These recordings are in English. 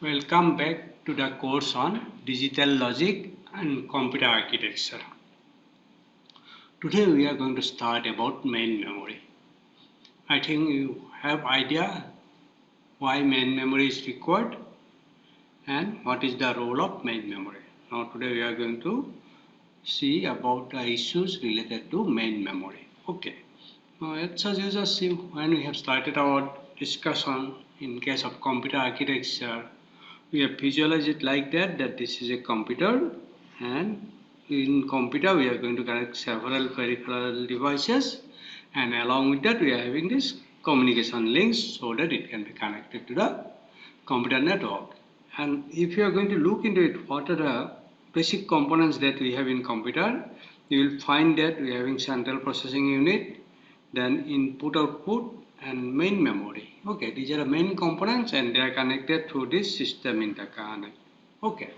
Welcome back to the course on Digital Logic and Computer Architecture. Today we are going to start about main memory. I think you have idea why main memory is required and what is the role of main memory. Now today we are going to see about the issues related to main memory. Okay. Now let's just see when we have started our discussion in case of computer architecture. We have visualized it like that this is a computer, and in computer we are going to connect several peripheral devices, and along with that we are having this communication links so that it can be connected to the computer network. And if you are going to look into it, what are the basic components that we have in computer, you will find that we are having central processing unit, then input output, and main memory. Okay, these are the main components and they are connected through this system interconnect. Okay,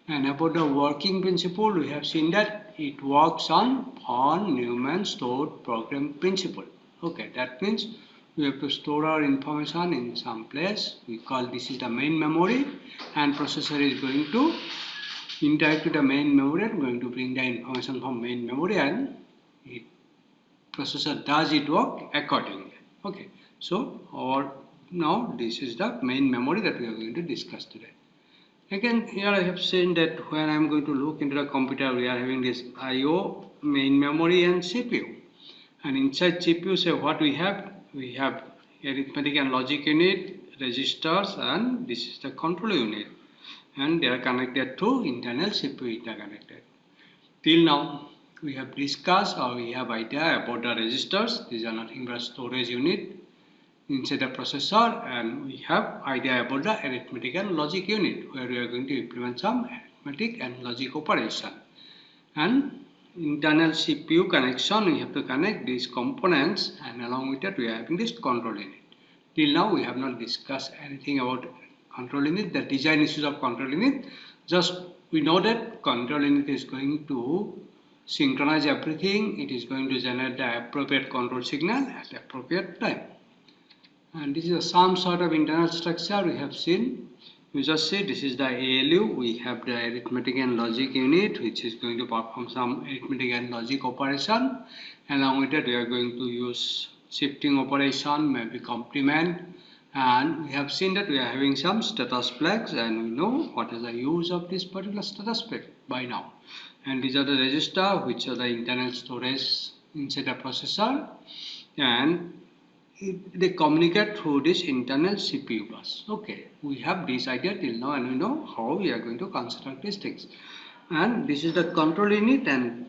and about the working principle, we have seen that it works on von Neumann stored program principle. Okay, that means we have to store our information in some place. We call this is the main memory, and processor is going to interact with the main memory and going to bring the information from main memory, and processor does it work accordingly. Okay, so now this is the main memory that we are going to discuss today. Again, here I have seen that when I am going to look into the computer, we are having this I/O, main memory, and CPU. And inside CPU, say what we have arithmetic and logic unit, registers, and this is the control unit. And they are connected to internal CPU interconnected. Till now, we have discussed or we have idea about the registers. These are nothing but storage unit inside the processor, and we have idea about the arithmetic and logic unit where we are going to implement some arithmetic and logic operation. And internal CPU connection, we have to connect these components, and along with that we are having this control unit. Till now we have not discussed anything about control unit, the design issues of control unit. Just we know that control unit is going to synchronize everything. It is going to generate the appropriate control signal at the appropriate time. And this is some sort of internal structure we have seen. You just see this is the ALU. We have the arithmetic and logic unit which is going to perform some arithmetic and logic operation. Along with that we are going to use shifting operation, maybe complement. And we have seen that we are having some status flags, and we know what is the use of this particular status flag by now. And these are the register which are the internal storage inside the processor, and they communicate through this internal CPU bus. Okay, we have this idea till now, and we know how we are going to construct these things. And this is the control unit, and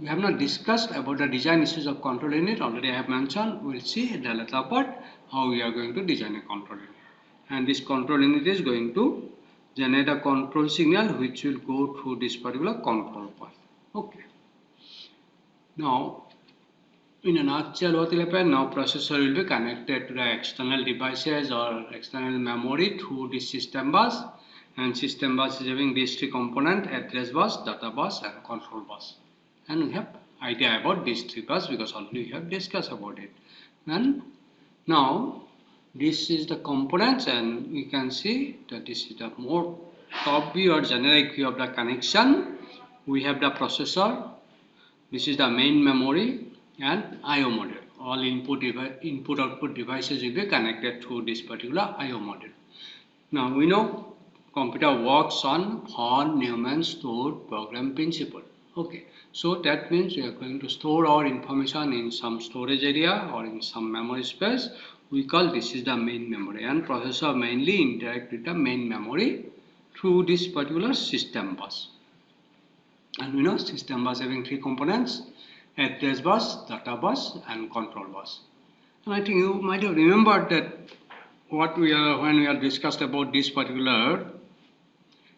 we have not discussed about the design issues of control unit. Already I have mentioned. We'll see in the later part how we are going to design a control unit. And this control unit is going to generate a control signal which will go through this particular control path. Okay. Now, in a nutshell, what will happen? Now, processor will be connected to the external devices or external memory through this system bus. And system bus is having these three components: address bus, data bus, and control bus. And we have idea about these three bus because already we have discussed about it. And now this is the components, and we can see that this is the more top view or generic view of the connection. We have the processor, this is the main memory, and I/O module. All input output devices will be connected through this particular I/O module. Now we know computer works on von Neumann stored program principle. Okay, so that means we are going to store our information in some storage area or in some memory space. We call this is the main memory, and processor mainly interact with the main memory through this particular system bus. And we know system bus having three components: address bus, data bus, and control bus. And I think you might have remembered that when we have discussed about this particular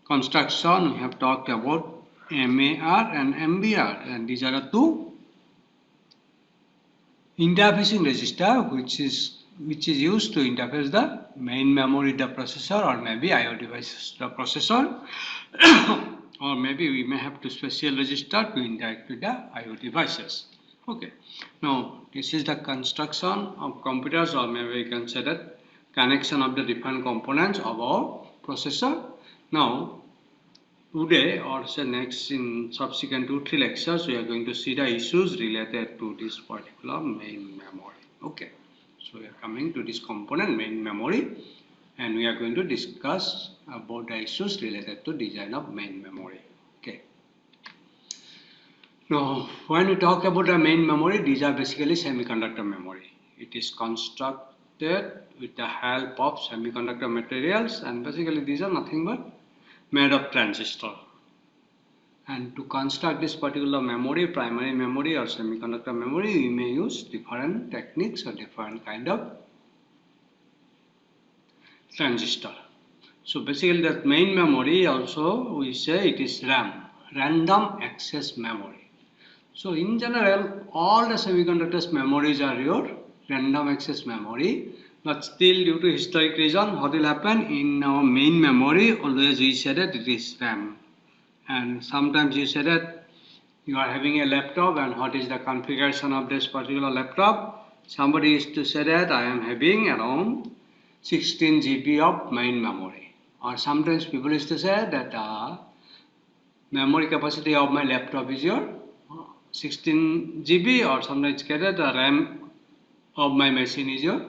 construction, we have talked about MAR and MBR, and these are the two interfacing register which is used to interface the main memory the processor, or maybe I/O devices the processor, or maybe we may have to special register to interact with the I/O devices. Okay, now this is the construction of computers, or maybe we can say that connection of the different components of our processor. Now, today or say next in subsequent 2-3 lectures, we are going to see the issues related to this particular main memory. Okay, so we are coming to this component main memory, and we are going to discuss about the issues related to design of main memory. Okay. Now, when we talk about the main memory, these are basically semiconductor memory. It is constructed with the help of semiconductor materials, and basically these are nothing but made of transistor. And to construct this particular memory, primary memory or semiconductor memory, we may use different techniques or different kind of transistor. So basically that main memory also we say it is RAM, random access memory. So in general, all the semiconductors memories are your random access memory, but still due to historic reason, what will happen in our main memory, always we say that it is RAM. And sometimes you say that you are having a laptop and what is the configuration of this particular laptop. Somebody is to say that I am having around 16 GB of main memory. Or sometimes people is to say that memory capacity of my laptop is your 16 GB, or sometimes get that the RAM of my machine is your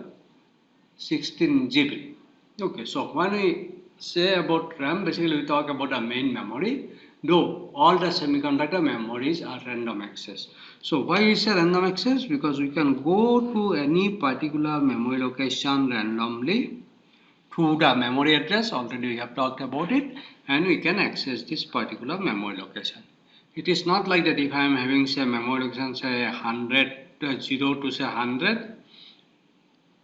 16 GB. Okay, so when we say about RAM, basically we talk about the main memory, though all the semiconductor memories are random access. So why we say random access? Because we can go to any particular memory location randomly through the memory address, already we have talked about it, and we can access this particular memory location. It is not like that if I am having say memory location say 100, 0 to say 100,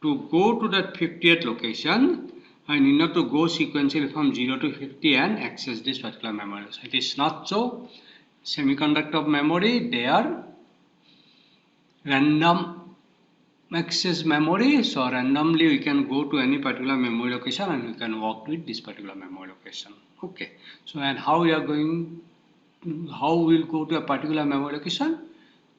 to go to that 50th location, I need not to go sequentially from 0 to 50 and access this particular memory. It is not so. Semiconductor memory, they are random access memory. So randomly we can go to any particular memory location and we can work with this particular memory location. Okay. So and how we are going, how we will go to a particular memory location?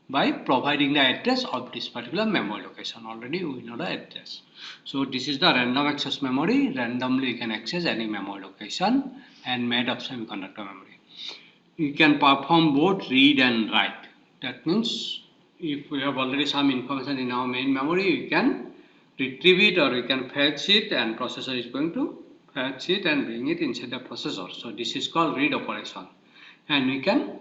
By providing the address of this particular memory location. Already we know the address. So this is the random access memory. Randomly you can access any memory location and made of semiconductor memory. You can perform both read and write. That means if we have already some information in our main memory, we can retrieve it or we can fetch it, and processor is going to fetch it and bring it inside the processor. So this is called read operation. And we can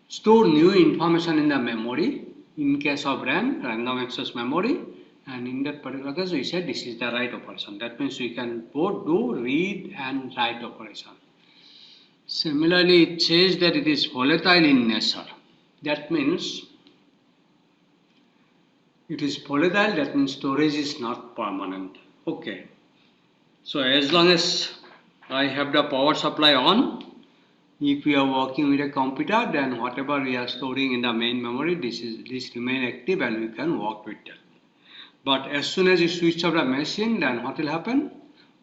store new information in the memory in case of RAM, random access memory, and in that particular case we said this is the write operation. That means we can both do read and write operation. Similarly, it says that it is volatile in nature. That means it is volatile, that means storage is not permanent. Okay. So as long as I have the power supply on, if we are working with a computer, then whatever we are storing in the main memory, this remain active and we can work with that. But as soon as you switch off the machine, then what will happen?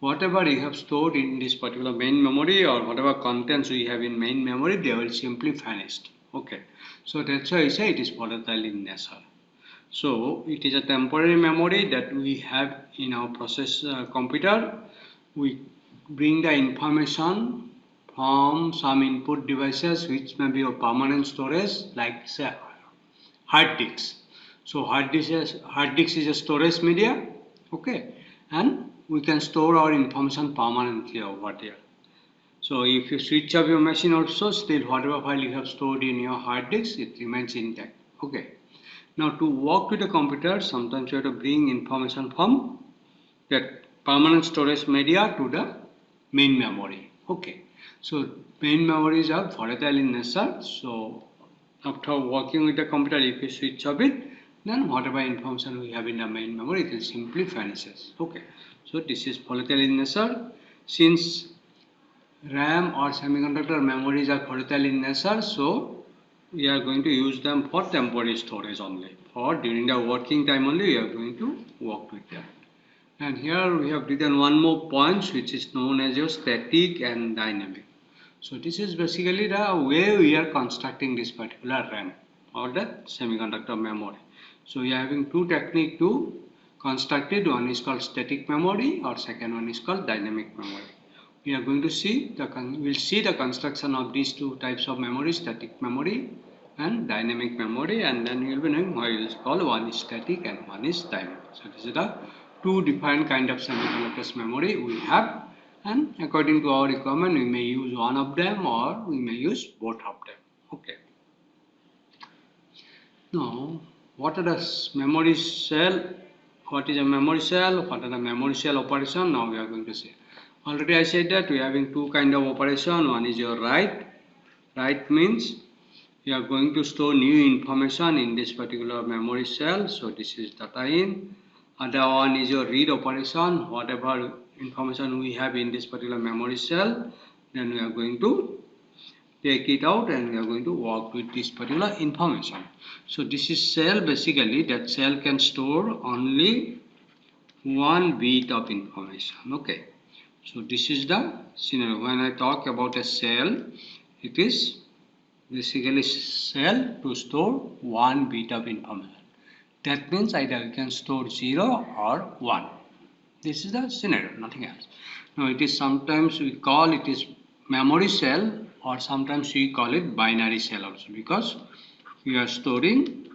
Whatever you have stored in this particular main memory or whatever contents we have in main memory, they will simply vanish. Okay. So that's why I say it is volatile in nature. So it is a temporary memory that we have in our computer. We bring the information from some input devices which may be of permanent storage, like say hard disks. So hard disk is a storage media, okay, and we can store our information permanently over there. So if you switch off your machine also, still whatever file you have stored in your hard disk, it remains intact. Okay. Now to work with a computer, sometimes you have to bring information from that permanent storage media to the main memory. Okay. So main memories are volatile in nature. So after working with the computer, if you switch off it, then whatever information we have in the main memory, it will simply vanishes. Okay. So this is volatile in nature. Since RAM or semiconductor memories are volatile in nature, so we are going to use them for temporary storage only. For during the working time only, we are going to work with that. And here we have written one more point which is known as your static and dynamic. So this is basically the way we are constructing this particular RAM or the semiconductor memory. So we are having two techniques to constructed. One is called static memory, or second one is called dynamic memory. We are going to see we'll see the construction of these two types of memory, static memory and dynamic memory, and then you will be knowing why it is called one is static and one is dynamic. So this is the two different kind of semiconductors memory we have, and according to our requirement we may use one of them or we may use both of them. Okay. Now, what are the memory cell? What is a memory cell? What are the memory cell operation? Now we are going to see. Already I said that we are having two kind of operation. One is your write. Write means you are going to store new information in this particular memory cell. So this is data in. Other one is your read operation. Whatever information we have in this particular memory cell, then we are going to take it out and we are going to work with this particular information. So this is cell. Basically that cell can store only one bit of information. Okay. So this is the scenario. When I talk about a cell, it is basically cell to store one bit of information. That means either you can store 0 or 1. This is the scenario, nothing else. Now it is sometimes we call it is memory cell, or sometimes we call it binary cell also, because we are storing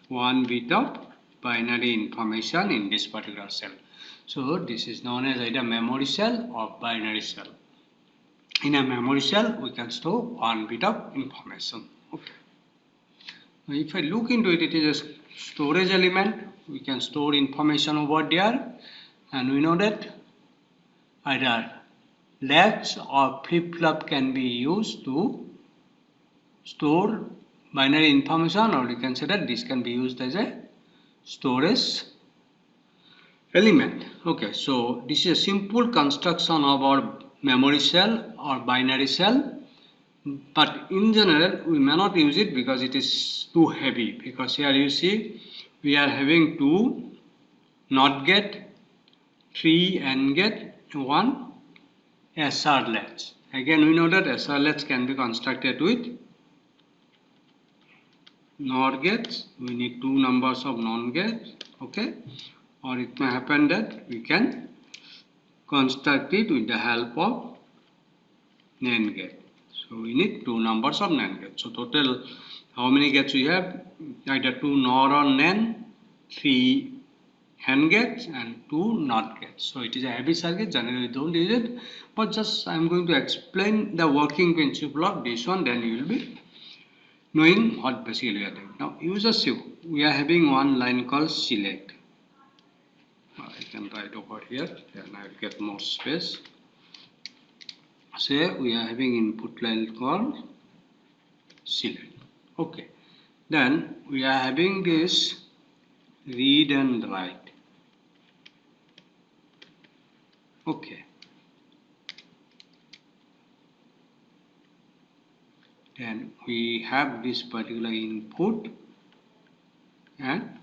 one bit of binary information in this particular cell. So this is known as either memory cell or binary cell. In a memory cell, we can store one bit of information. Okay. Now, if I look into it, it is a storage element. We can store information over there, and we know that either latch or flip-flop can be used to store binary information, or you can say that this can be used as a storage element. Okay, so this is a simple construction of our memory cell or binary cell, but in general we may not use it because it is too heavy. Because here you see we are having two NOT gate, 3 AND gate, 1 SR latch. Again we know that SR latch can be constructed with NOR gates. We need two numbers of NOR gates. Okay. Or it may happen that we can construct it with the help of NAND gate. So we need two numbers of NAND gates. So total how many gates we have? Either two NOR or NAND, 3 AND gates and 2 NOT gates. So it is a heavy circuit, generally we don't use it, but just I am going to explain the working principle of this one, then you will be knowing what basically we are doing. Now user see, we are having one line called select. I can write over here, then I will get more space. Say we are having input line called select. Okay. Then we are having this read and write. Okay. Then we have this particular input and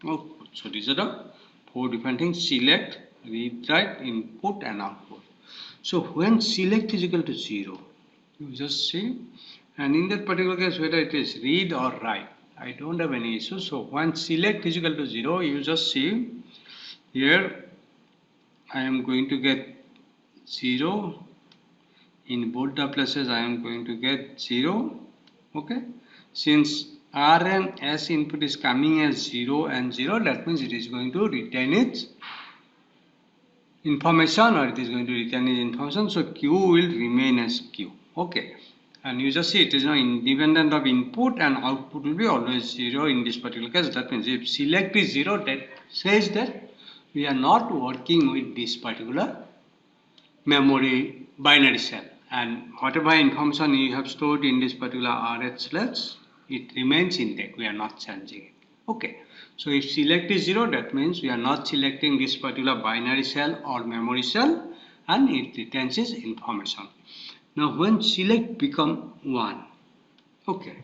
output. So these are the four different things: select, read, write, input and output. So when select is equal to 0, you just see, and in that particular case whether it is read or write, I don't have any issue. So when select is equal to 0, you just see here I am going to get 0. In both the places I am going to get 0. Okay. Since R and S input is coming as 0 and 0, that means it is going to retain its information, or it is going to retain its information. So Q will remain as Q. Okay. And you just see it is now independent of input, and output will be always 0 in this particular case. That means if select is 0, that says that we are not working with this particular memory binary cell, and whatever information you have stored in this particular RH latch, it remains intact. We are not changing it. Okay. So if select is 0, that means we are not selecting this particular binary cell or memory cell, and it retains its information. Now when select become 1, okay,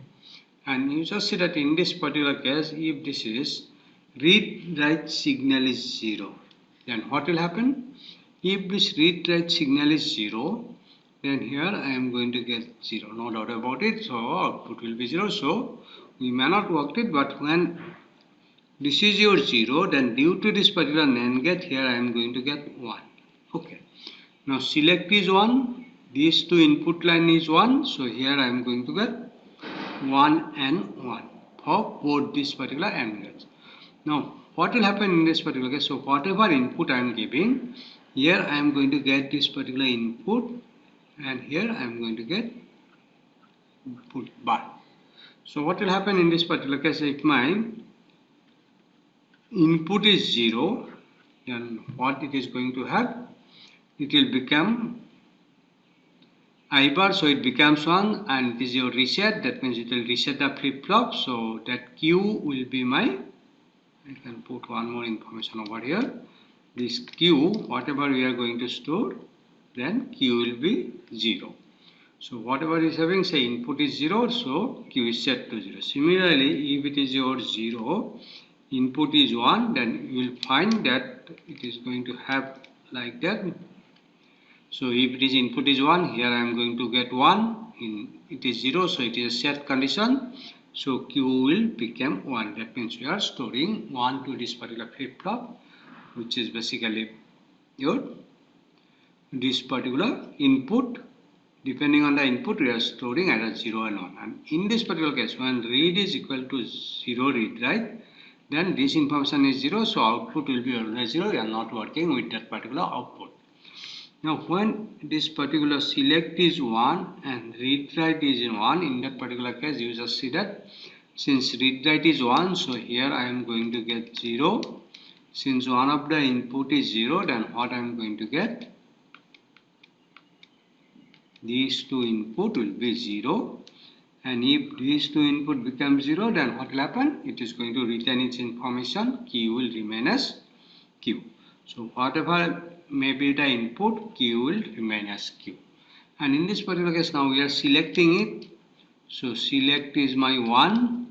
and you just see that in this particular case, if this is read write signal is 0, then what will happen? If this read write signal is 0, then here I am going to get 0, no doubt about it. So output will be 0. So we may not work it, but when this is your 0, then due to this particular NAND gate, here I am going to get 1. Okay. Now select is 1, these two input line is 1, so here I am going to get 1 and 1 for both this particular AND gates. Now what will happen in this particular case? So whatever input I am giving, here I am going to get this particular input, and here I am going to get input bar. So what will happen in this particular case? If my input is 0, then what it is going to have? It will become I bar, so it becomes 1, and it is your reset. That means it will reset the flip-flop. So that Q will be my, I can put one more information over here. This Q, whatever we are going to store, then Q will be 0. So whatever is having, say input is 0, so Q is set to 0. Similarly, if it is your 0, input is 1, then you will find that it is going to have like that. So if it is input is 1, here I am going to get 1, it is 0, so it is a set condition. So Q will become 1. That means we are storing 1 to this particular flip-flop, which is basically your this particular input. Depending on the input, we are storing either 0 and 1. And in this particular case, when read is equal to 0 read, right, then this information is 0, so output will be always 0. We are not working with that particular output. Now when this particular select is 1 and read write is 1, in that particular case you just see that since read write is 1, so here I am going to get 0. Since one of the input is 0, then what I am going to get? These two input will be 0, and if these two input become 0, then what will happen? It is going to retain its information. Q will remain as Q. So whatever may be the input, Q will remain as Q. And in this particular case, now we are selecting it. So select is my 1,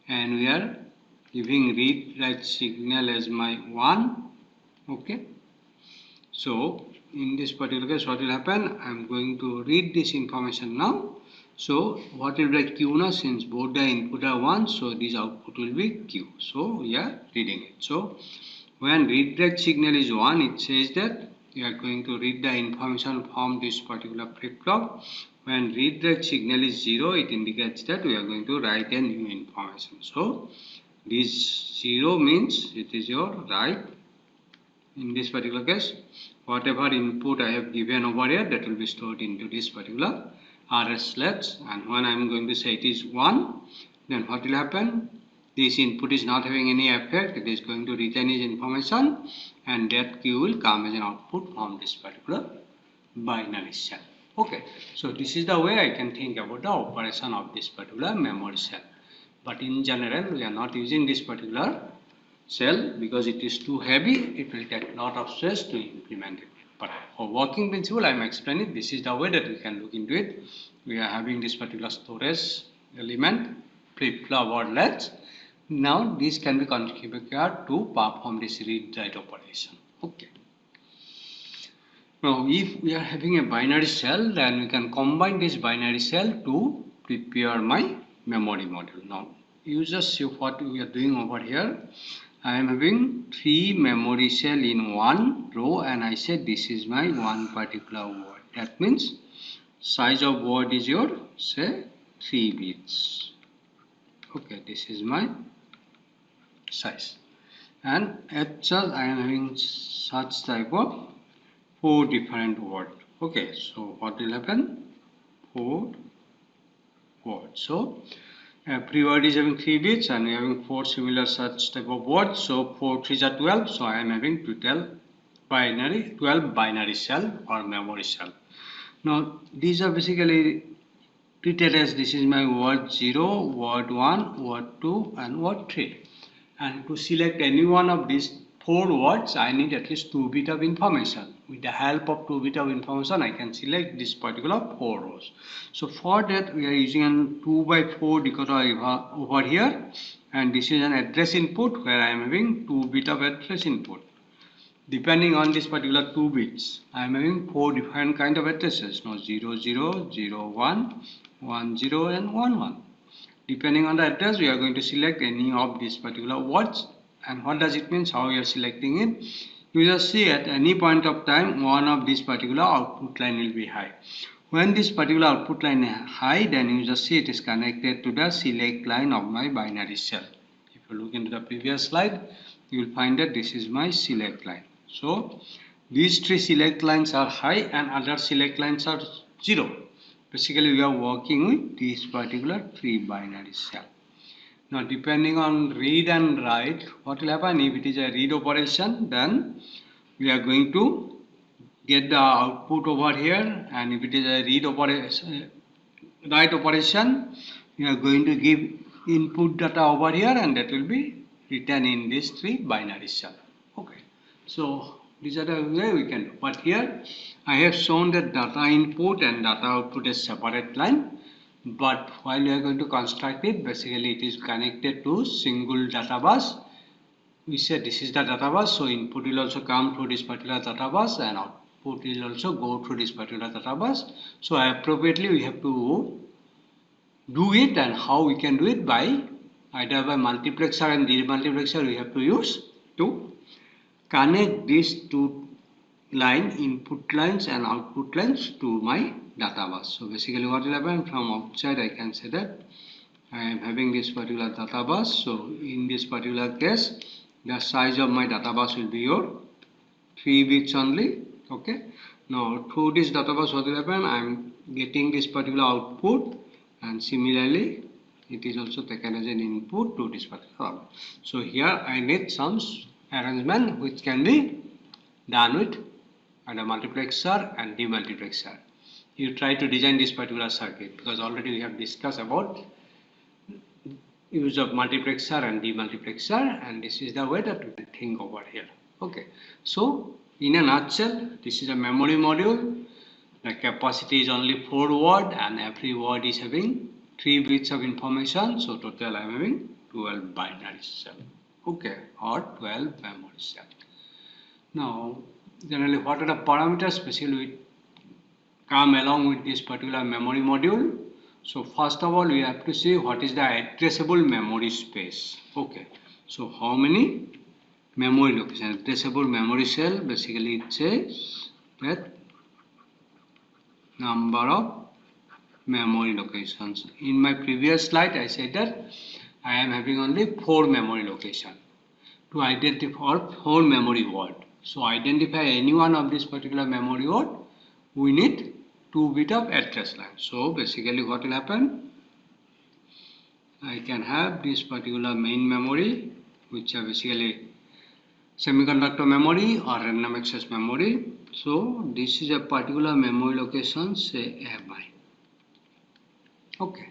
and we are giving read write signal as my 1. Okay. So in this particular case, what will happen? I am going to read this information now. So what will be Q now? Since both the input are 1, so this output will be Q. So we are reading it. So when read write signal is 1, it says that we are going to read the information from this particular flip-flop. When read write signal is 0, it indicates that we are going to write a new information. So this 0 means it is your write. In this particular case, whatever input I have given over here, that will be stored into this particular RS sleds. And when I am going to say it is 1, then what will happen? This input is not having any effect. It is going to retain its information, and that Q will come as an output from this particular binary cell. Okay, so this is the way I can think about the operation of this particular memory cell. But in general, we are not using this particular cell because it is too heavy. It will take a lot of stress to implement it. But for working principle, I am explaining this is the way that we can look into it. We are having this particular storage element, flip-flop or latch. Now this can be configured to perform this read write operation. Okay. Now if we are having a binary cell, then we can combine this binary cell to prepare my memory module. Now you just see what we are doing over here. I am having 3 memory cell in one row, and I said this is my one particular word. That means size of word is your, say, 3 bits. Okay, this is my size. And at such I am having such type of 4 different words. Okay, so what will happen? 4 words. So every word is having 3 bits, and we are having 4 similar such type of words. So 4 3s are 12. So I am having 12 binary cell or memory cell. Now these are basically treated as this is my word 0, word 1, word 2, and word 3. And to select any one of these 4 words, I need at least 2 bits of information. With the help of 2 bits of information, I can select this particular 4 rows. So for that, we are using a 2 by 4 decoder over here, and this is an address input where I am having 2 bits of address input. Depending on this particular 2 bits, I am having 4 different kind of addresses. Now 00, 01, 10, and 11. Depending on the address, we are going to select any of these particular words. And what does it mean? How we are selecting it? You just see at any point of time, one of these particular output line will be high. When this particular output line is high, then you just see it is connected to the select line of my binary cell. If you look into the previous slide, you will find that this is my select line. So these three select lines are high and other select lines are 0. Basically, we are working with this particular three binary cell. Now, depending on read and write, what will happen? If it is a read operation, then we are going to get the output over here, and if it is a read operation, write operation, we are going to give input data over here, and that will be written in this three binary cell. Okay, so these are the way we can do. But here I have shown that data input and data output is separate line. But while we are going to construct it, basically it is connected to single data bus. We said this is the data bus, so input will also come through this particular data bus and output will also go through this particular data bus. So appropriately we have to do it, and how we can do it by either by multiplexer and demultiplexer we have to use to connect these two line input lines and output lines to my data bus. So basically what will happen, from outside I can say that I am having this particular data bus. So in this particular case, the size of my data bus will be your 3 bits only. Okay. Now through this data bus what will happen, I am getting this particular output, and similarly it is also taken as an input to this particular output. So here I need some arrangement which can be done with either multiplexer and demultiplexer. You try to design this particular circuit, because already we have discussed about use of multiplexer and demultiplexer, and this is the way that we think over here. Okay, so in a nutshell, this is a memory module. The capacity is only 4 word, and every word is having 3 bits of information. So total I am having 12 binary cell. Okay, or 12 memory cell. Now generally what are the parameters basically come along with this particular memory module? So first of all we have to see what is the addressable memory space. Okay, so how many memory location? Addressable memory cell, basically it says that number of memory locations. In my previous slide I said that I am having only 4 memory location to identify 4 memory word. So identify any one of this particular memory word, we need 2 bit of address line. So basically what will happen, I can have this particular main memory, which are basically semiconductor memory or random access memory. So this is a particular memory location, say MI. Okay,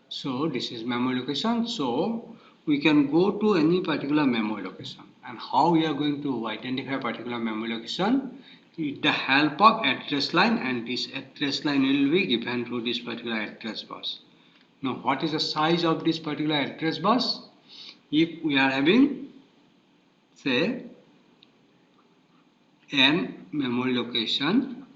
so this is memory location. So we can go to any particular memory location. And how we are going to identify a particular memory location? With the help of address line, and this address line will be given through this particular address bus. Now what is the size of this particular address bus? If we are having say n memory location,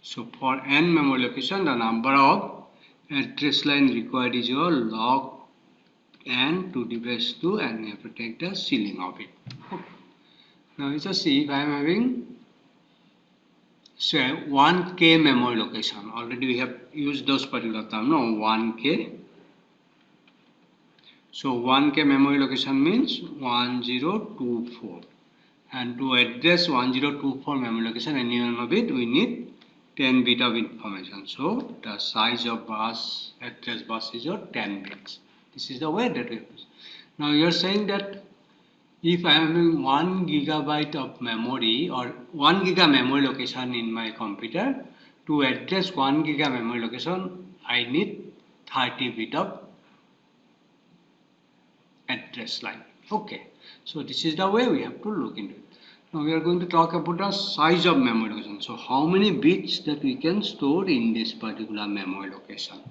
so for n memory location the number of address line required is your log n to the base 2, and you have to take the ceiling of it. Okay. Now you just see if I am having say 1k memory location, already we have used those particular term, no, 1k. So 1k memory location means 1024, and to address 1024 memory location, any one of it, we need 10 bit of information. So the size of bus, address bus is your 10 bits. This is the way that we use. Now you are saying that if I am having 1 gigabyte of memory or 1 giga memory location in my computer, to address 1 giga memory location, I need 30 bit of address line. Okay, so this is the way we have to look into it. Now we are going to talk about the size of memory location. So how many bits that we can store in this particular memory location?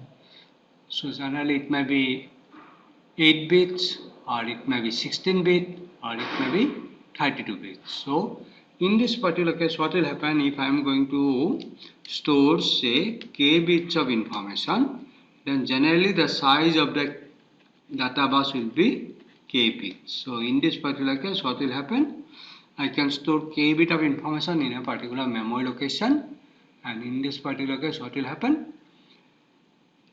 So generally it may be 8 bits, or it may be 16 bit, or it may be 32 bits. So in this particular case, what will happen if I am going to store, say, k bits of information, then generally the size of the data bus will be k bits. So in this particular case, what will happen? I can store k bit of information in a particular memory location, and in this particular case, what will happen?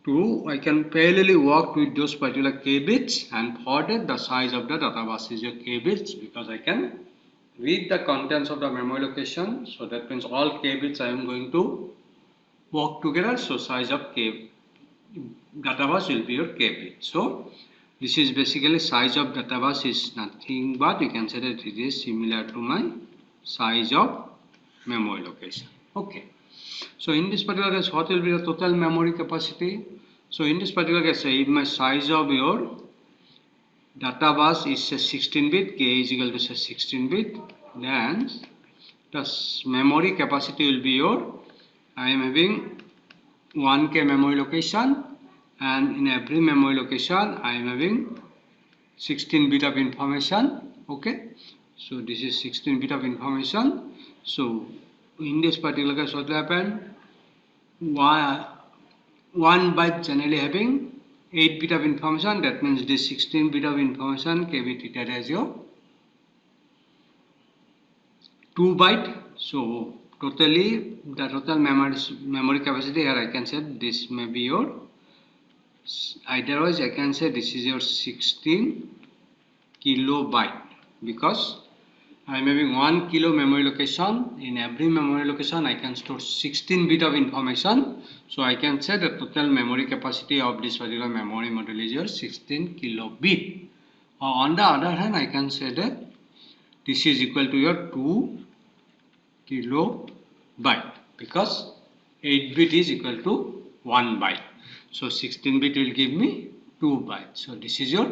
I can parallelly work with those particular k bits, and for that the size of the data bus is your k bits, because I can read the contents of the memory location. So that means all k bits I am going to work together. So size of k data bus will be your k bit. So this is basically size of data bus is nothing but you can say that it is similar to my size of memory location. Okay. So in this particular case, what will be the total memory capacity? So in this particular case, if my size of your data bus is 16 bit, k is equal to 16 bit, then the memory capacity will be your, I am having 1k memory location, and in every memory location I am having 16 bit of information. Okay, so this is 16 bit of information. So in this particular case, what will happen? One byte generally having 8 bit of information. That means this 16 bit of information can be treated as your 2 byte. So totally the total memory capacity here I can say this may be your, otherwise I can say this is your 16 kilobyte, because I am having 1 kilo memory location. In every memory location I can store 16 bit of information. So I can say the total memory capacity of this particular memory module is your 16 kilobit. On the other hand, I can say that this is equal to your 2 kilobyte, because 8 bit is equal to 1 byte. So 16 bit will give me 2 bytes. So this is your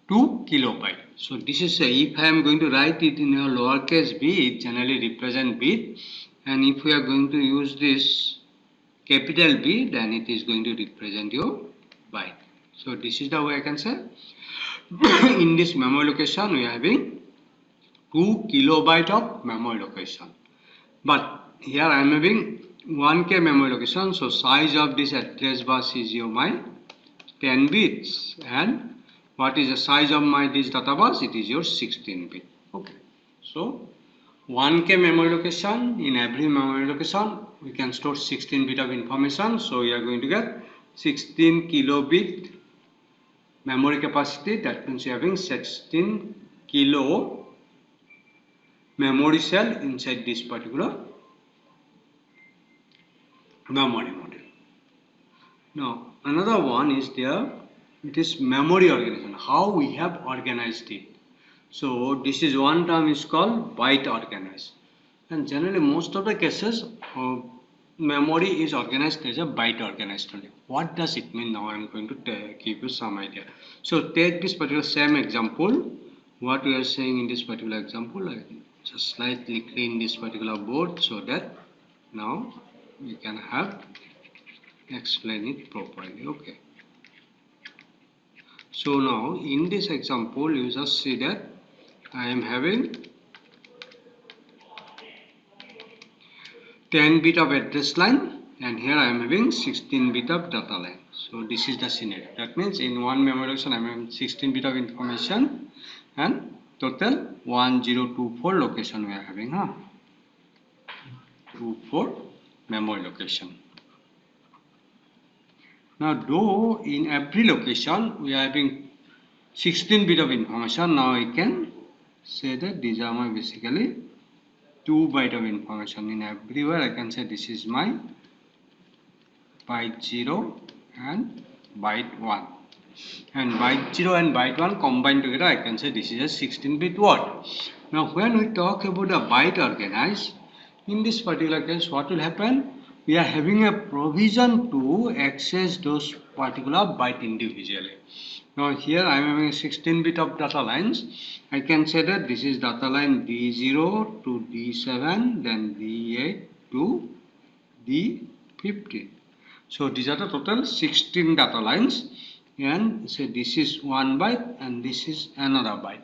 2 kilobyte. So this is if I am going to write it in a lowercase b, it generally represent bit, and if we are going to use this capital B, then it is going to represent your byte. So this is the way I can say. In this memory location we are having 2 kilobyte of memory location, but here I am having 1k memory location. So size of this address bus is your my 10 bits, and what is the size of my this data bus? It is your 16 bit. Okay, so 1k memory location, in every memory location we can store 16 bit of information. So we are going to get 16 kilobit memory capacity. That means we are having 16 kilo memory cell inside this particular memory module. Now another one is there, it is memory organization, how we have organized it. So this is one term is called byte organized, and generally most of the cases memory is organized as a byte organized only. What does it mean? Now I am going to give you some idea. So take this particular same example. What we are saying in this particular example, I just slightly clean this particular board so that now we can have explain it properly. Okay. So now in this example you just see that I am having 10 bit of address line, and here I am having 16 bit of data line. So this is the scenario. That means in one memory location I am having 16 bit of information, and total 1024 location we are having, 24 memory location. Now though in every location we are having 16 bit of information, now I can say that these are my basically 2 byte of information. In everywhere I can say this is my byte 0 and byte 1, and byte 0 and byte 1 combined together I can say this is a 16 bit word. Now when we talk about a byte organized, in this particular case what will happen? We are having a provision to access those particular byte individually. Now here I am having 16 bit of data lines. I can say that this is data line D0 to D7, then D8 to D15. So these are the total 16 data lines, and say this is 1 byte and this is another byte.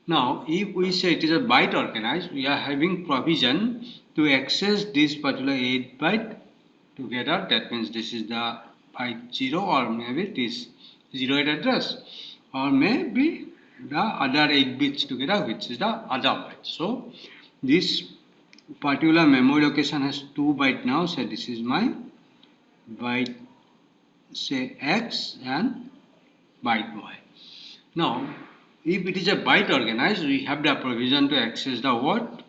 Now, if we say it is a byte organized, we are having provision to access this particular 8 byte together. That means this is the byte 0, or maybe it is 08 address, or maybe the other 8 bits together, which is the other byte. So, this particular memory location has 2 byte now. So, this is my byte, say X, and byte Y. Now, if it is a byte organized, we have the provision to access the what?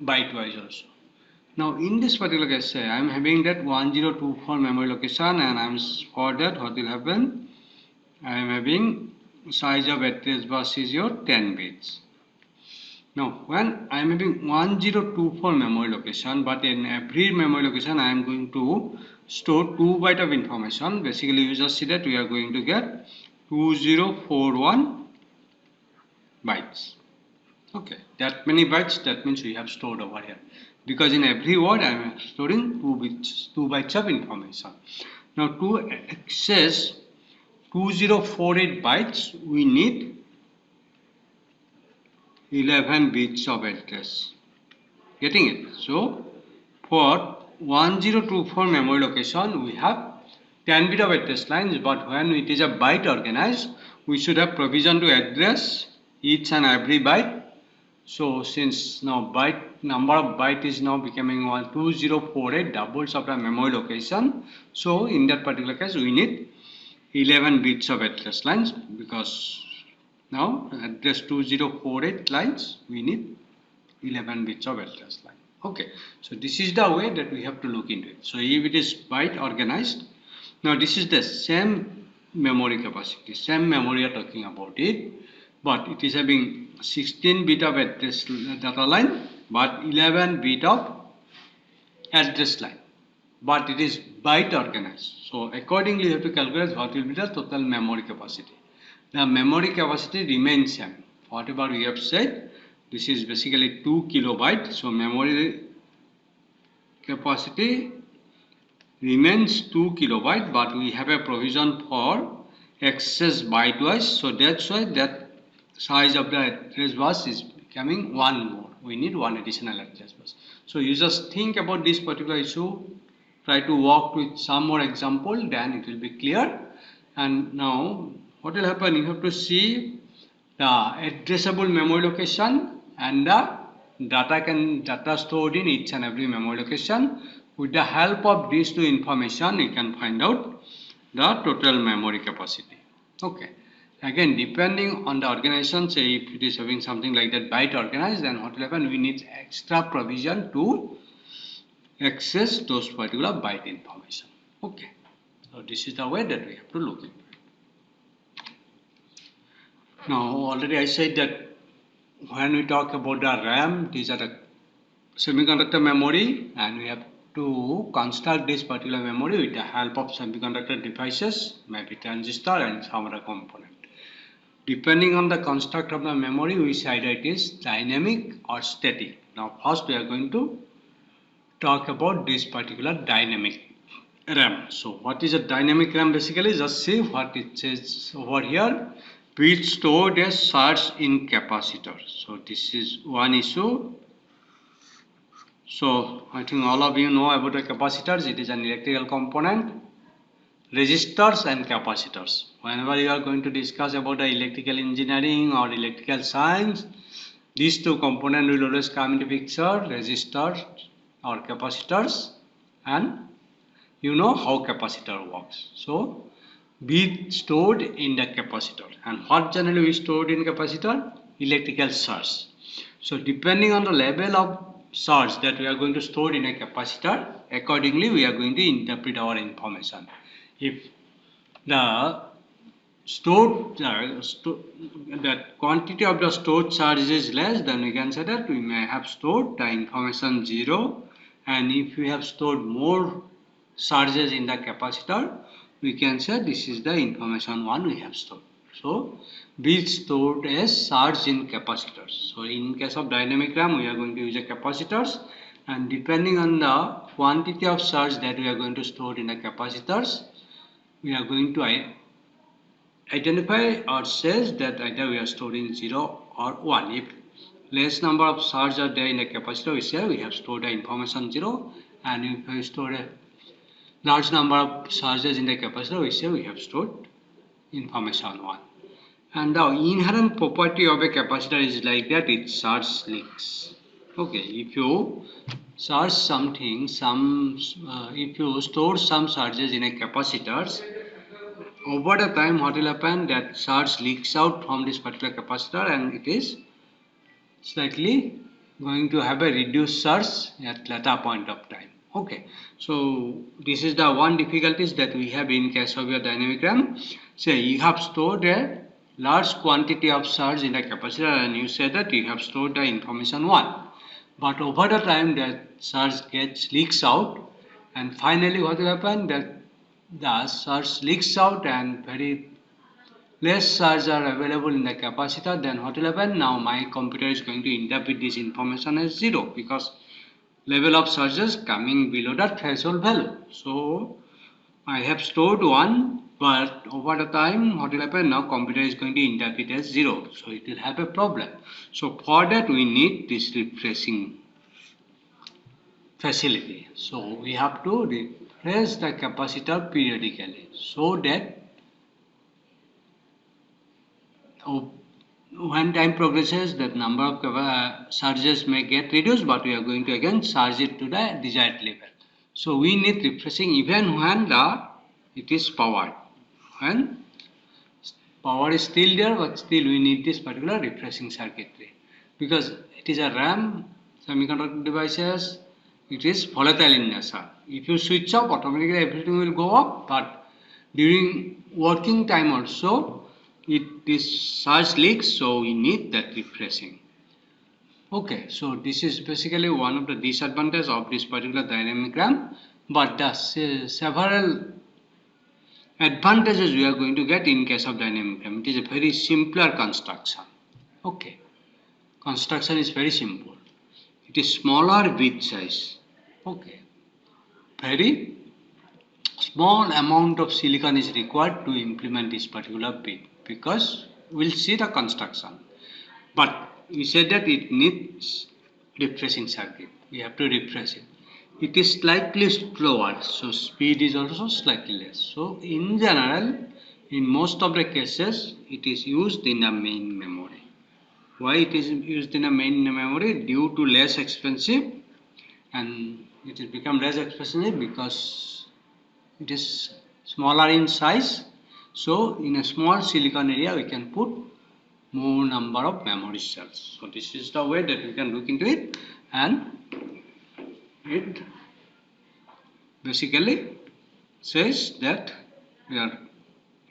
Byte-wise also. Now, in this particular case, say I am having that 1024 memory location, and I am for that what will happen? I am having size of address bus is your 10 bits. Now, when I am having 1024 memory location, but in every memory location I am going to store 2 byte of information. Basically, you just see that we are going to get 2041 bytes. Okay, that many bytes, that means we have stored over here. Because in every word I am storing 2 bytes of information. Now, to access 2048 bytes, we need 11 bits of address. Getting it? So, for 1024 memory location, we have 10 bit of address lines, but when it is a byte organized, we should have provision to address each and every byte. So, since now number of byte is now becoming 2048, doubles of the memory location. So, in that particular case, we need 11 bits of address lines, because now address 2048 lines, we need 11 bits of address line. Okay, so this is the way that we have to look into it. So if it is byte organized, now this is the same memory capacity, same memory we are talking about it, but it is having 16 bit of address data line, but 11 bit of address line, but it is byte organized. So accordingly, you have to calculate what will be the total memory capacity. The memory capacity remains same. Whatever we have said, this is basically 2 kilobyte. So memory capacity remains 2 kilobyte, but we have a provision for access byte-wise. So that's why that size of the address bus is becoming one more. We need one additional address bus. So you just think about this particular issue. Try to work with some more example, then it will be clear. And now, what will happen? You have to see the addressable memory location and the data stored in each and every memory location. With the help of these two information, you can find out the total memory capacity. Okay. Again, depending on the organization, say if it is having something like that byte organized, then what will happen? We need extra provision to access those particular byte information. Okay. So this is the way that we have to look into it. Now, already I said that when we talk about the RAM, these are the semiconductor memory, and we have to construct this particular memory with the help of semiconductor devices, maybe transistor and some other component. Depending on the construct of the memory, we say either it is dynamic or static. Now, first we are going to talk about this particular dynamic RAM. So, what is a dynamic RAM? Basically, just see what it says over here. Bit stored as surge in capacitor. So, this is one issue. So, I think all of you know about the capacitors. It is an electrical component. Resistors and capacitors. Whenever you are going to discuss about the electrical engineering or electrical science, these two components will always come into picture, resistors or capacitors, and you know how capacitor works. So, be stored in the capacitor. And what generally we stored in capacitor? Electrical surge. So, depending on the level of surge that we are going to store in a capacitor, accordingly we are going to interpret our information. If the stored that quantity of the stored charge is less, then we can say that we may have stored the information 0, and if we have stored more charges in the capacitor, we can say this is the information 1 we have stored. So, be stored as charge in capacitors. So, in case of dynamic RAM, we are going to use a capacitors, and depending on the quantity of charge that we are going to store in the capacitors, we are going to identify or says that either we are storing 0 or 1. If less number of charges are there in a capacitor, we say we have stored the information 0, and if we store a large number of charges in the capacitor, we say we have stored information 1. And the inherent property of a capacitor is like that, it charge leaks. Okay, if you charge something, if you store some charges in a capacitors, over the time what will happen, that charge leaks out from this particular capacitor and it is slightly going to have a reduced charge at later point of time. Okay, so this is the one difficulties that we have in case of your dynamic RAM. Say you have stored a large quantity of charge in a capacitor and you say that you have stored the information 1, but over the time that charge gets leaks out, and finally what will happen, that the charge leaks out and very less charge are available in the capacitor. Then what will happen, now my computer is going to interpret this information as 0 because level of charges coming below the threshold value. So I have stored 1, but over the time what will happen, now computer is going to interpret as 0, so it will have a problem. So for that we need this refreshing facility. So we have to refresh the capacitor periodically so that when time progresses, that number of charges may get reduced, but we are going to again charge it to the desired level. So we need refreshing even when it is powered. When power is still there, but still we need this particular refreshing circuitry because it is a RAM semiconductor devices. It is volatile in nature. If you switch off, automatically everything will go up, but during working time also it is charge leaks, so we need that refreshing. Okay, so this is basically one of the disadvantages of this particular dynamic RAM, but the several advantages we are going to get in case of dynamic RAM. It is a very simpler construction. Okay, construction is very simple. It is smaller bit size. Okay, very small amount of silicon is required to implement this particular bit because we'll see the construction. But we said that it needs refreshing circuit. We have to refresh it. It is slightly slower, so speed is also slightly less. So in general, in most of the cases, it is used in a main memory. Why it is used in a main memory? Due to less expensive, and it has become less expensive because it is smaller in size. So in a small silicon area, we can put more number of memory cells. So this is the way that we can look into it, and it basically says that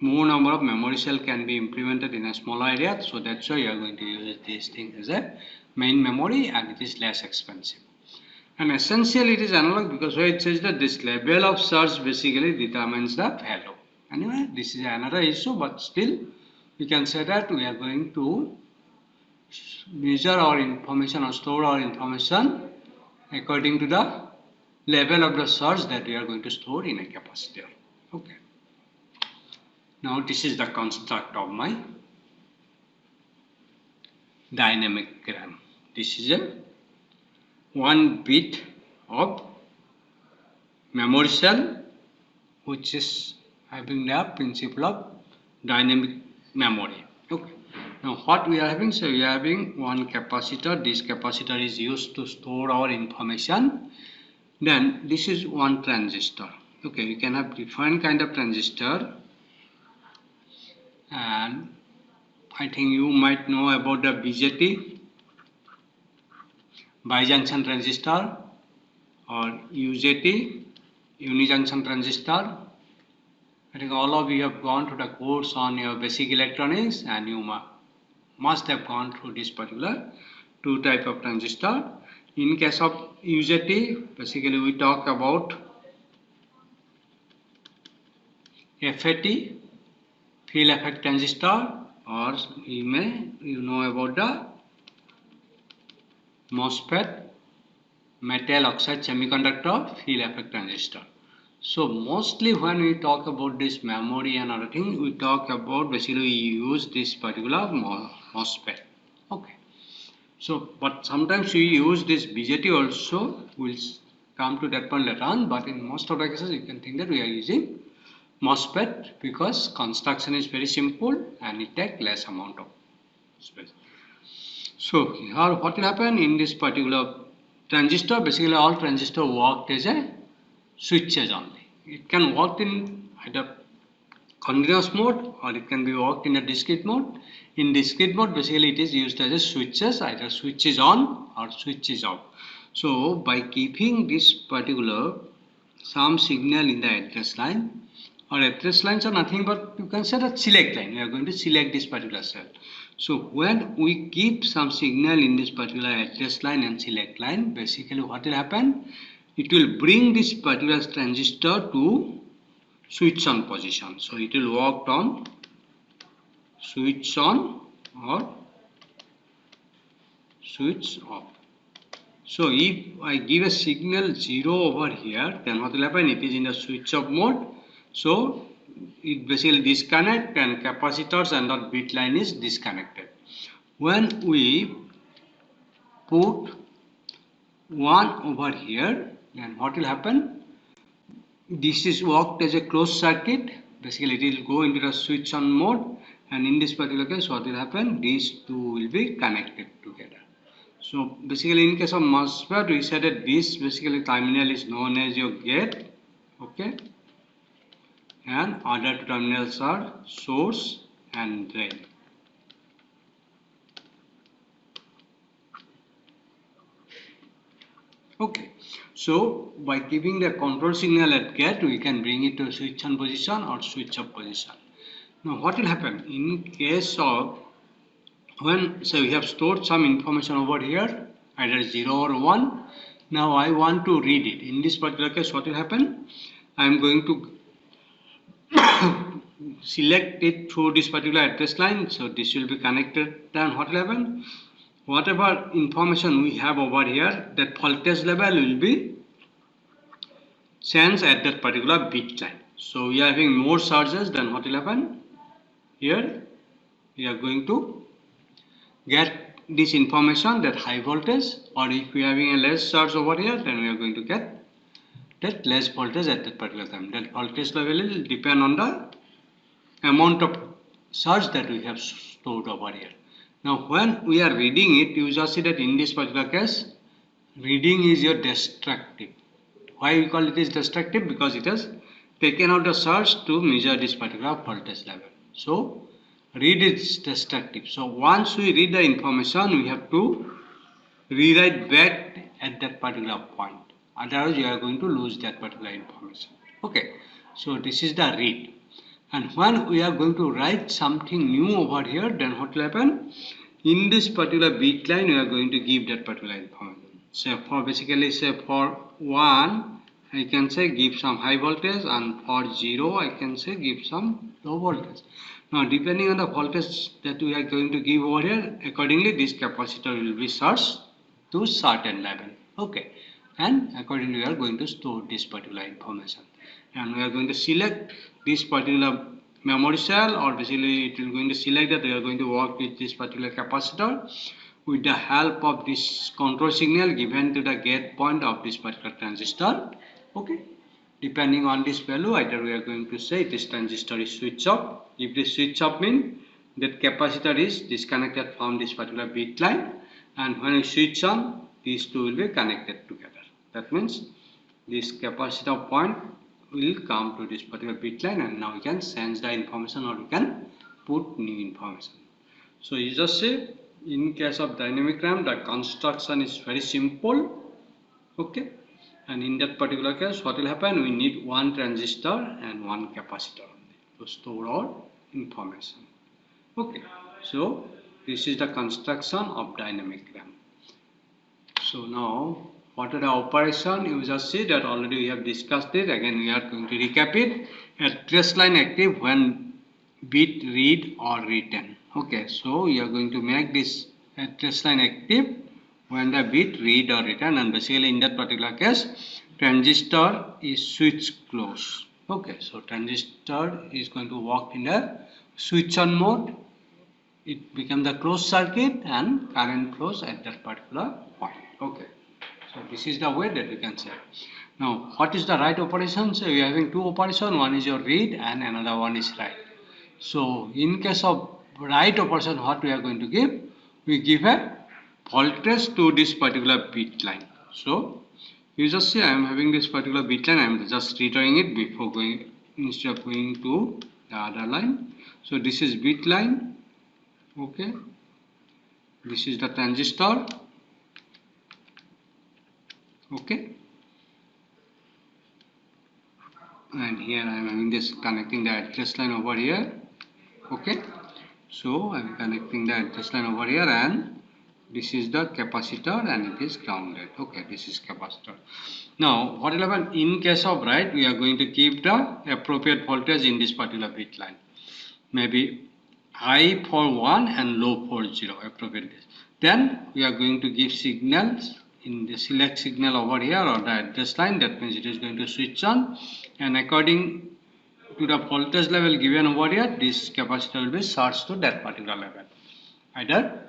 more number of memory cell can be implemented in a smaller area. So that's why you are going to use this thing as a main memory, and it is less expensive. And essentially it is analog because why it says that this level of charge basically determines the value. Anyway, this is another issue, but still we can say that we are going to measure our information or store our information according to the level of the charge that we are going to store in a capacitor. Okay. Now this is the construct of my dynamic RAM. This is a 1 bit of memory cell which is having the principle of dynamic memory. Okay. Now what we are having, so we are having one capacitor. This capacitor is used to store our information. Then this is one transistor. Okay, we can have different kind of transistor, and I think you might know about the BJT, bijunction transistor, or UJT, unijunction transistor. I think all of you have gone through the course on your basic electronics, and you must have gone through this particular two type of transistor. In case of UJT, basically we talk about FET, field effect transistor, or you know about the MOSFET, metal oxide semiconductor field effect transistor. So mostly when we talk about this memory and other things, we talk about basically we use this particular MOSFET. Okay. So, but sometimes we use this BJT also. We'll come to that point later on. But in most of the cases, you can think that we are using MOSFET because construction is very simple and it takes less amount of space. So here what will happen in this particular transistor? Basically, all transistor work as a switches only. It can work in either continuous mode or it can be worked in a discrete mode. In discrete mode, basically it is used as a switches, either switch is on or switch is off. So by keeping this particular some signal in the address line, or address lines are nothing but you can say that select line. We are going to select this particular cell. So when we keep some signal in this particular address line and select line, basically what will happen? It will bring this particular transistor to switch on position. So it will work on switch on or switch off. So if I give a signal 0 over here, then what will happen? It is in the switch off mode. So it basically disconnect and capacitors and that bit line is disconnected. When we put 1 over here, then what will happen? This is worked as a closed circuit. Basically it will go into the switch on mode, and in this particular case what will happen? These two will be connected together. So basically in case of MOSFET we said that this basically terminal is known as your gate, okay, and other two terminals are source and drain. Okay, so by keeping the control signal at gate, we can bring it to switch on position or switch off position. Now what will happen in case of when say we have stored some information over here, either 0 or 1. Now I want to read it. In this particular case, what will happen? I am going to select it through this particular address line. So this will be connected. Then what will happen? Whatever information we have over here, that voltage level will be sensed at that particular bit line. So we are having more surges, then what will happen? Here we are going to get this information that high voltage, or if we are having a less surge over here, then we are going to get that less voltage at that particular time. That voltage level will depend on the amount of surge that we have stored over here. Now when we are reading it, you just see that in this particular case, reading is your destructive. Why we call it is destructive? Because it has taken out the surge to measure this particular voltage level. So read is destructive. So once we read the information, we have to rewrite back at that particular point. Otherwise, you are going to lose that particular information. Okay. So this is the read. And when we are going to write something new over here, then what will happen? In this particular bit line, we are going to give that particular information. So for basically say for 1, I can say give some high voltage, and for 0, I can say give some low voltage. Now depending on the voltage that we are going to give over here, accordingly this capacitor will be charged to certain level. Okay, and accordingly we are going to store this particular information, and we are going to select this particular memory cell, or basically it is going to select that we are going to work with this particular capacitor with the help of this control signal given to the gate point of this particular transistor. Okay, depending on this value, either we are going to say this transistor is switch off. If this switch off means that capacitor is disconnected from this particular bit line, and when we switch on, these two will be connected together. That means this capacitor point will come to this particular bit line, and now we can sense the information or we can put new information. So you just say in case of dynamic RAM, the construction is very simple. Okay. And in that particular case, what will happen? We need one transistor and one capacitor to store our information. Okay, so this is the construction of dynamic RAM. So now, what are the operation? You just see that already we have discussed it. Again, we are going to recap it. Address line active when bit read or written. Okay, so we are going to make this address line active when the bit read or written, and basically in that particular case transistor is switched close. Okay, so transistor is going to work in the switch on mode. It becomes the closed circuit and current flows at that particular point. Okay, so this is the way that we can say. Now, what is the write operation? So we are having two operations. One is your read and another one is write. So in case of write operation, what we are going to give? We give a voltage to this particular bit line. So you just see I am having this particular bit line. I am just redrawing it before going, instead of going to the other line. So this is bit line. Okay, this is the transistor. Okay, and here I am having this connecting the address line over here. Okay, so I am connecting the address line over here, and this is the capacitor and it is grounded. Okay, this is capacitor. Now what will happen in case of write? We are going to keep the appropriate voltage in this particular bit line. Maybe high for 1 and low for 0 appropriate. Then we are going to give signals in the select signal over here or the address line. That means it is going to switch on, and according to the voltage level given over here, this capacitor will be charged to that particular level. Either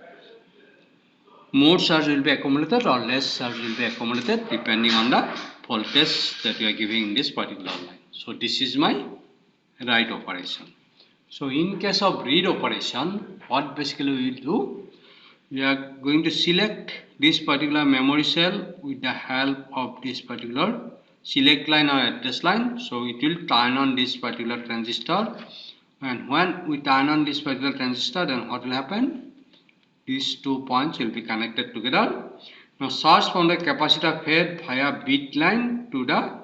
more charge will be accumulated or less charge will be accumulated depending on the voltage that we are giving in this particular line. So this is my write operation. So in case of read operation, what basically we will do? We are going to select this particular memory cell with the help of this particular select line or address line. So it will turn on this particular transistor, and when we turn on this particular transistor, then what will happen? These 2 points will be connected together. Now charge from the capacitor fed via bit line to the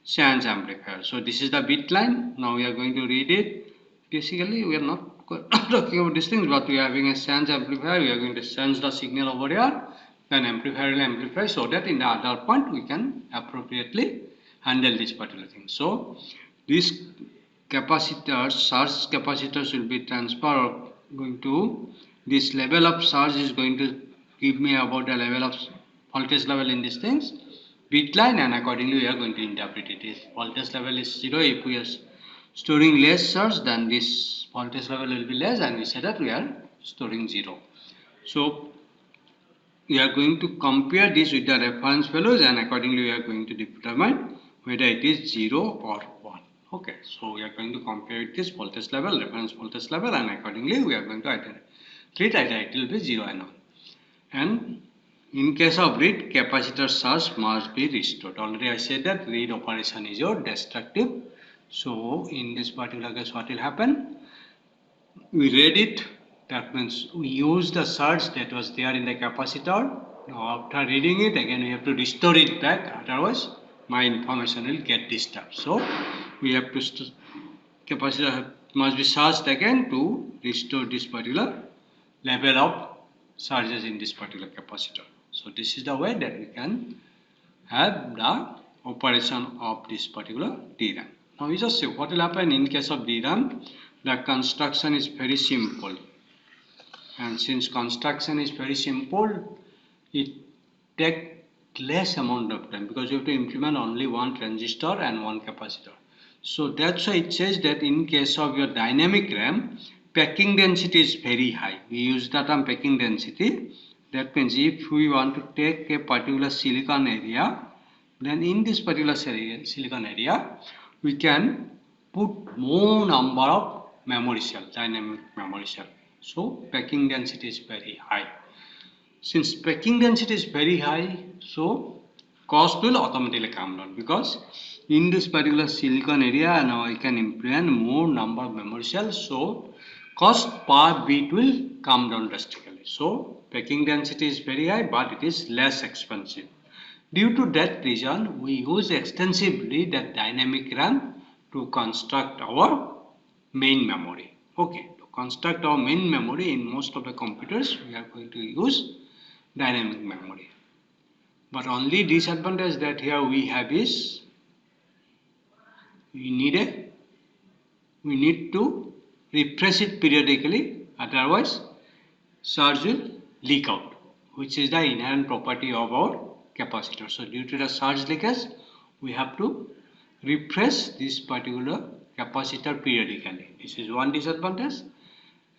seance amplifier. So this is the bit line. Now we are going to read it. Basically we are not talking about these things, but we are having a seance amplifier. We are going to sense the signal over here, then amplifier will amplify, so that in the other point we can appropriately handle this particular thing. So these capacitors, charge capacitors will be transferred or going to, this level of charge is going to give me about the level of voltage level in these things bit line, and accordingly we are going to interpret it. If voltage level is 0, if we are storing less charge, then this voltage level will be less, and we say that we are storing 0. So we are going to compare this with the reference values, and accordingly we are going to determine whether it is 0 or 1. Okay, so we are going to compare with this voltage level, reference voltage level, and accordingly we are going to treat either it will be 0 and 1. And in case of read, capacitor charge must be restored. Already I said that read operation is your destructive. So in this particular case, what will happen? We read it. That means we use the charge that was there in the capacitor. Now after reading it, again we have to restore it back. Otherwise, my information will get disturbed. So we have to capacitor must be charged again to restore this particular level of charges in this particular capacitor. So this is the way that we can have the operation of this particular DRAM. Now we just see what will happen in case of DRAM. The construction is very simple, and since construction is very simple, it takes less amount of time because you have to implement only one transistor and one capacitor. So that's why it says that in case of your dynamic RAM, packing density is very high. We use the term packing density. That means if we want to take a particular silicon area, then in this particular silicon area, we can put more number of memory cell, dynamic memory cell. So packing density is very high. Since packing density is very high, so cost will automatically come down, because in this particular silicon area now I can implement more number of memory cells, so cost per bit will come down drastically. So packing density is very high, but it is less expensive. Due to that reason, we use extensively the dynamic RAM to construct our main memory. Okay, to construct our main memory in most of the computers, we are going to use dynamic memory. But only disadvantage that here we have is we need to refresh it periodically, otherwise charge will leak out, which is the inherent property of our capacitor. So due to the charge leakage, we have to refresh this particular capacitor periodically. This is one disadvantage.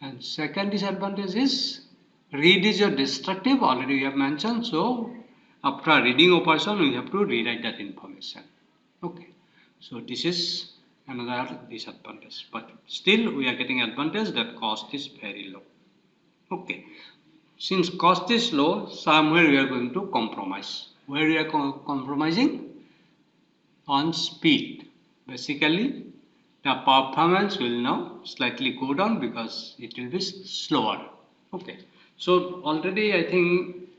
And second disadvantage is read is your destructive, already we have mentioned. So after reading operation, we have to rewrite that information. Okay. So this is another disadvantage. But still we are getting advantage that cost is very low. Okay. Since cost is low, somewhere we are going to compromise. Where we are compromising? On speed. Basically, the performance will now slightly go down because it will be slower. Okay. So already I think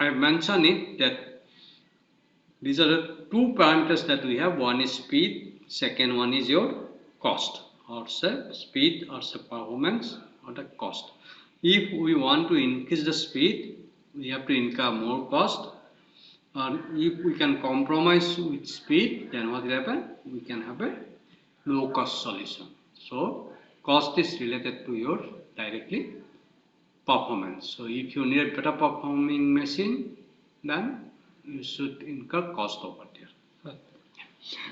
I mentioned it that these are the two parameters that we have. One is speed, second one is your cost, or say speed or say performance or the cost. If we want to increase the speed, we have to incur more cost. If we can compromise with speed, then what will happen? We can have a low cost solution. So cost is related to your directly performance. So if you need a better performing machine, then you should incur cost over there.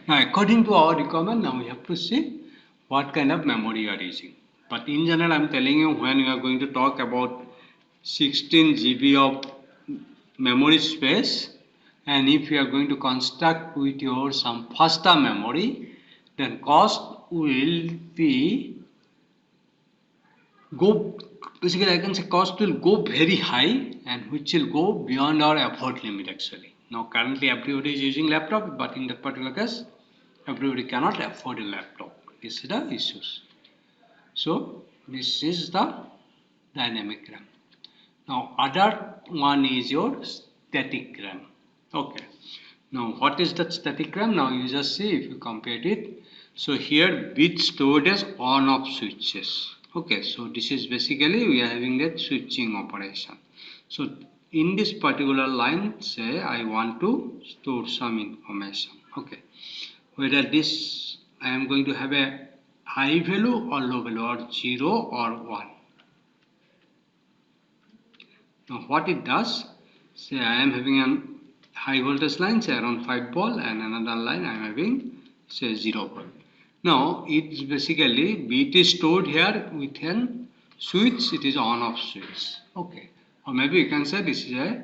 Now according to our requirement, now we have to see what kind of memory you are using. But in general, I am telling you, when you are going to talk about 16 GB of memory space, and if you are going to construct with your some faster memory, then cost will be basically I can say cost will go very high, and which will go beyond our effort limit actually. Now currently everybody is using laptop, but in that particular case, everybody cannot afford a laptop. This is the issues. So this is the dynamic RAM. Now other one is your static RAM. Okay. Now what is that static RAM? Now you just see if you compare it. So here bit stored as on-off switches. Okay, so this is basically we are having that switching operation. So in this particular line, say I want to store some information. Okay, whether this I am going to have a high value or low value, or 0 or 1. Now what it does, say I am having a high voltage line, say around 5 volt, and another line I am having say 0 volt. Now it's basically bit is stored here with an switch, it is on off switch. Okay, or maybe you can say this is a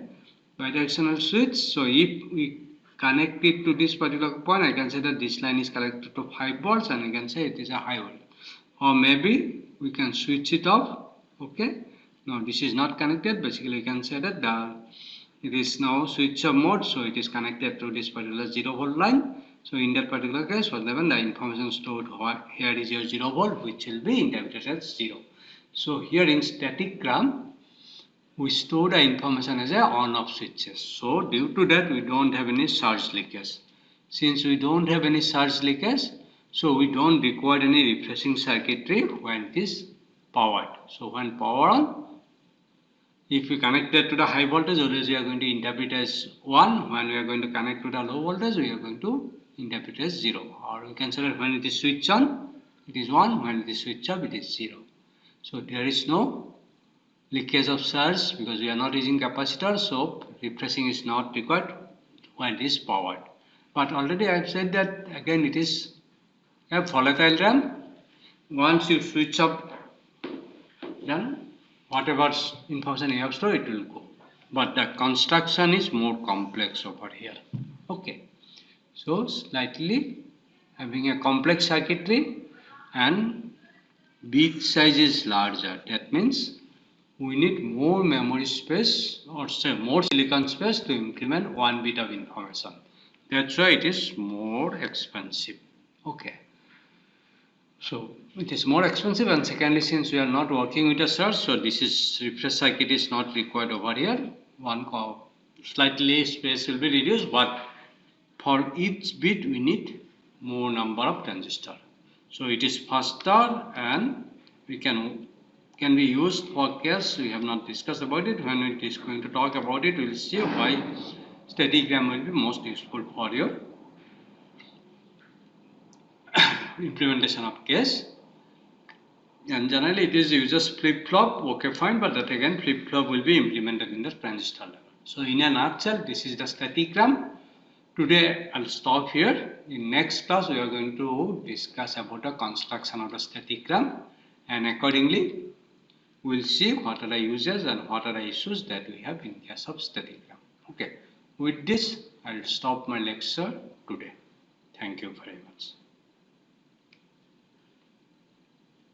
bidirectional switch. So if we connect it to this particular point, I can say that this line is connected to 5 volts, and we can say it is a high volt. Or maybe we can switch it off. Okay, now this is not connected. Basically, we can say that it is now switch off mode, so it is connected to this particular 0 volt line. So in that particular case, for example, the information stored here is your 0 volt, which will be interpreted as 0. So here in static RAM, we store the information as a on-off switches. So due to that, we don't have any surge leakage. Since we don't have any surge leakage, so we don't require any refreshing circuitry when it is powered. So when power on, if we connect that to the high voltage, always we are going to interpret as 1. When we are going to connect to the low voltage, we are going to interpret as 0. Or we can say that when it is switched on, it is 1. When it is switched off, it is 0. So there is no leakage of surge because we are not using capacitor, so refreshing is not required when it is powered. But already I have said that again it is a volatile RAM. Once you switch off, then whatever information you have stored, it will go. But the construction is more complex over here. Okay, so slightly having a complex circuitry and bit size is larger. That means we need more memory space, or say more silicon space to implement 1 bit of information. That's why it is more expensive. Okay. So it is more expensive, and secondly, since we are not working with a surge, so this is refresh circuit is not required over here. Slightly space will be reduced, but for each bit we need more number of transistors. So it is faster, and we can be used for case we have not discussed about it. When it is going to talk about it, we will see why static RAM will be most useful for your implementation of case. And generally it is uses flip-flop. Okay, fine, but that again flip-flop will be implemented in the transistor level. So in a nutshell, this is the static RAM. Today I'll stop here. In next class we are going to discuss about the construction of the statigram, and accordingly we'll see what are the uses and what are the issues that we have in case of statigram. Okay. With this I'll stop my lecture today. Thank you very much.